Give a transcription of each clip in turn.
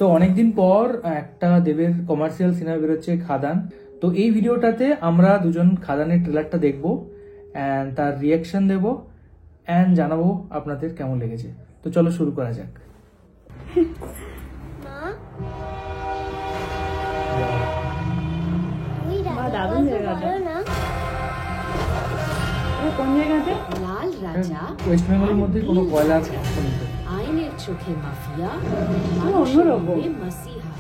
তো অনেকদিন পর একটা দেবের কমার্শিয়াল সিনেমা বেরোচ্ছে খাদান। তো এই ভিডিওটাতে আমরা দুজন খাদানের ট্রেলারটা দেখবো অ্যান্ড তার রিয়াকশন দেবো অ্যান্ড জানাবো আপনাদের কেমন লেগেছে। তো চলো শুরু করা যাক। দারুণ জায়গাটা। কোন জায়গাতে? লাল রাজা ওয়েস্ট বেঙ্গলের মধ্যে কোনো কয়লা আছে? আইনের চোখে মাফিয়া, অন্যরকম মাসিহা।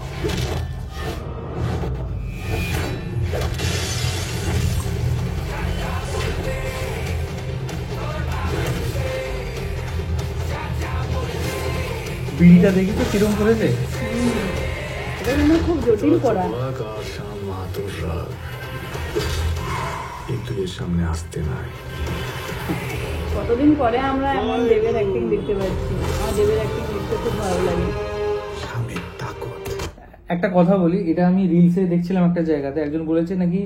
বিড়িটা দেখি তো কিরম করেছে। এটা কিন্তু খুব জটিল করা। কিন্তু এর সামনে আসতে নাই। কতদিন পরে আমরা এমন দেবের অ্যাক্টিং দেখতে পাচ্ছি। আমার দেবের অ্যাক্টিং দেখতে খুব ভালো লাগে। স্বামীর তাকত। একটা কথা বলি, এটা আমি রিলসে দেখছিলাম একটা জায়গাতে, একজন বলেছে নাকি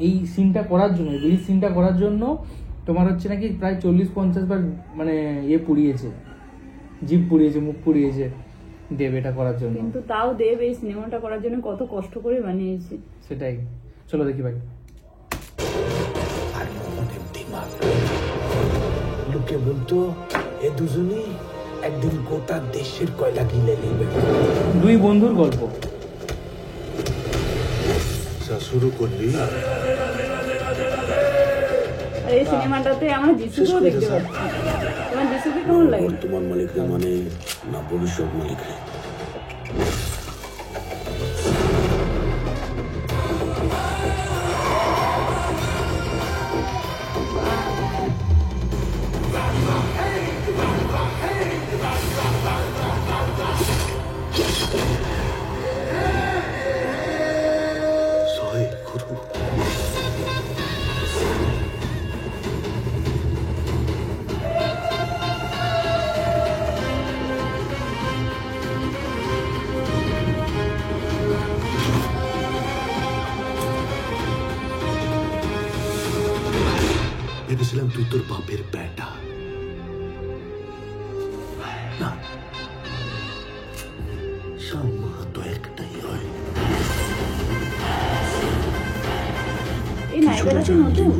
এই সিনটা করার জন্য, বিড়ির সিনটা করার জন্য তোমার হচ্ছে নাকি প্রায় 40-50 বার মানে পুড়িয়েছে, জিভ পুড়িয়েছে, মুখ পুড়িয়েছে দেব এটা করার জন্য। কিন্তু তাও দেব এই সিনেমাটা করার জন্য কত কষ্ট করে বানিয়েছে। সেটাই, চলো দেখি ভাই। আর মোহনের দিমাগ। লোকে বলতো এ দুজনই একদিন গোটা দেশের কয়লা গিলে নেবে। দুই বন্ধুর গল্প। শুরু করলি। আর এই সিনেমাটাতে আমরা যিশুকেও দেখতে পাচ্ছি। তোমার যিশুকে কেমন লাগে? বর্তমান মালিকরা মানে না ভবিষ্যৎ মালিকরা? ভেবেছিলাম তুই তোর বাপের বেটা না, সম্মা তো একটাই হয়। এই নায়িকাটা কি নতুন?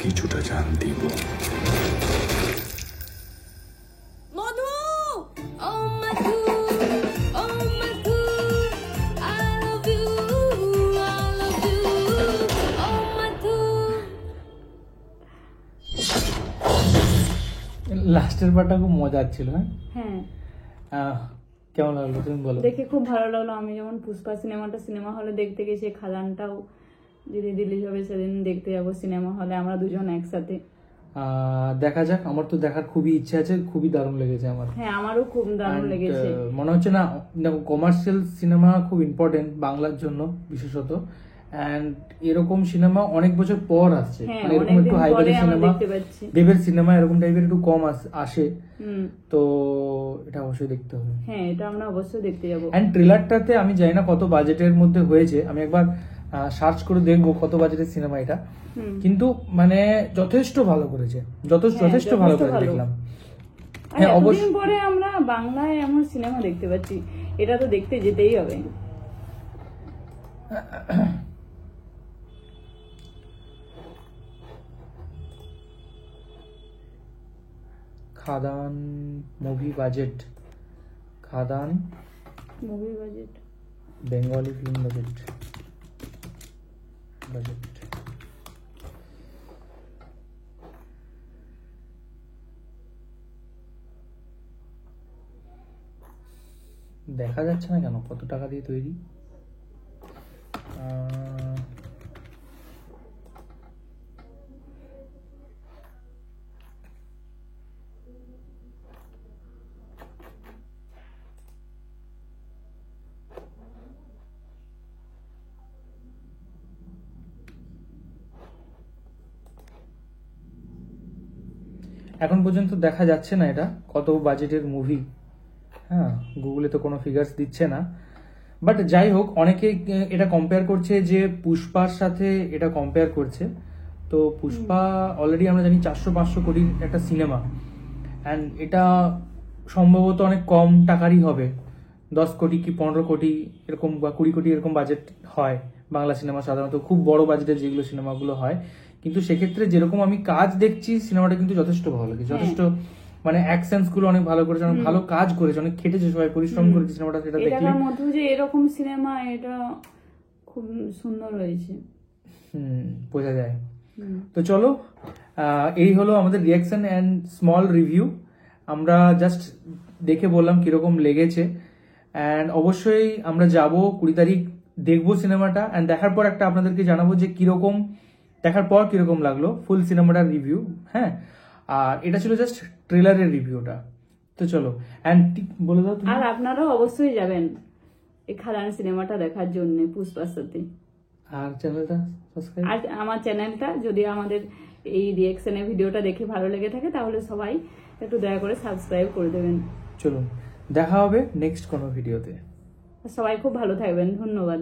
কিছুটা জান দিব। লাস্টের পার্টটা খুব মজার ছিল। হ্যাঁ, কেমন লাগলো তুমি বলো? দেখে খুব ভালো লাগলো। আমি যেমন পুষ্পা সিনেমা হলে দেখতে গেছি, খাদানটাও যদি রিলিজ হবে সেদিন দেখতে যাবো সিনেমা হলে আমরা দুজন একসাথে। দেখা যাক, আমার তো দেখার খুবই ইচ্ছা আছে, খুবই দারুণ লেগেছে আমার। হ্যাঁ, আমারও খুব দারুণ লেগেছে। মনে হচ্ছে না, দেখো কমার্শিয়াল সিনেমা খুব ইম্পর্টেন্ট বাংলার জন্য বিশেষত, এন্ড এরকম সিনেমা অনেক বছর পর আসছে। মানে এরকম একটু হাই বাজেট সিনেমা, দেবের সিনেমা এরকম টাইপের একটু কম আসে, তো এটা অবশ্যই দেখতে হবে। হ্যাঁ, এটা আমরা অবশ্যই দেখতে যাবো। এন্ড ট্রেলারটাতে আমি জানি না কত বাজেটের মধ্যে হয়েছে, আমি একবার সার্চ করে দেখবো কত বাজেটের সিনেমা এটা, কিন্তু মানে যথেষ্ট ভালো করেছে, যথেষ্ট ভালো করে দেখলাম। হ্যাঁ, অবশ্যই পরে আমরা বাংলায় এমন সিনেমা দেখতে পাচ্ছি, এটা তো দেখতে যেতেই হবে। Khadaan movie budget, Khadaan movie budget, Bengali film budget দেখা যাচ্ছে না কেন, কত টাকা দিয়ে তৈরি? এখন পর্যন্ত দেখা যাচ্ছে না এটা কত বাজেটের মুভি। হ্যাঁ, গুগলে তো কোনো ফিগার্স দিচ্ছে না, বাট যাই হোক, অনেকে এটা কম্পেয়ার করছে যে পুষ্পার সাথে এটা কম্পেয়ার করছে। তো পুষ্পা অলরেডি আমরা জানি 400-500 কোটির একটা সিনেমা, অ্যান্ড এটা সম্ভবত অনেক কম টাকারই হবে, 10 কোটি কি 15 কোটি এরকম বা 20 কোটি এরকম বাজেট হয় বাংলা সিনেমা সাধারণত, খুব বড় বাজেটের যেগুলো সিনেমাগুলো হয়। কিন্তু সেক্ষেত্রে যেরকম আমি কাজ দেখছি সিনেমাটা কিন্তু যথেষ্ট ভালো লাগে, যথেষ্ট মানে অ্যাকশনস গুলো অনেক ভালো করেছে, অনেক ভালো কাজ করেছে, অনেক খেটেছে সবাই, পরিশ্রম করেছে সিনেমাটা, সেটা দেখলে এটার মধ্যে যে এরকম সিনেমা, এটা খুব সুন্দর হয়েছে, বোঝা যায়। তো চলো, এই হলো আমাদের রিয়াকশন অ্যান্ড স্মল রিভিউ। আমরা জাস্ট দেখে বললাম কিরকম লেগেছে, অ্যান্ড অবশ্যই আমরা যাব 20 তারিখ দেখবো সিনেমাটা, অ্যান্ড দেখার পর একটা আপনাদেরকে জানাবো যে কিরকম, দেখার পর কিরকম লাগলো ফুল সিনেমাটার রিভিউ। হ্যাঁ, আর এটা ছিল জাস্ট ট্রেলারের রিভিউটা। তো চলো, অ্যান্ড বলে দাও তুমি। আর আপনারাও অবশ্যই যাবেন এই খাদান সিনেমাটা দেখার জন্য পুষ্পার সাথে। আর চ্যানেলটা সাবস্ক্রাইব, আর আমার চ্যানেলটা যদি আমাদের এই রিয়াকশনের ভিডিওটা দেখে ভালো লেগে থাকে তাহলে সবাই একটু দয়া করে সাবস্ক্রাইব করে দেবেন। চলুন দেখা হবে নেক্সট কোনো ভিডিওতে। সবাই খুব ভালো থাকবেন, ধন্যবাদ।